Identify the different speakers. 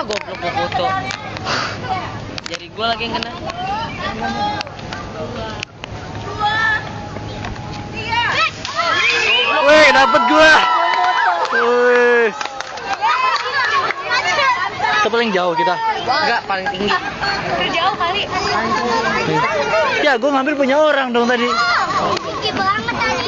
Speaker 1: goblok gua foto. Jari gua lagi yang kena.
Speaker 2: Wih, dapet gua. Wih. Kita paling jauh kita.
Speaker 1: Enggak, paling tinggi.
Speaker 3: Jauh kali.
Speaker 1: Paling tinggi.
Speaker 2: Ya, gua ngambil punya orang dong tadi.
Speaker 3: Tinggi banget.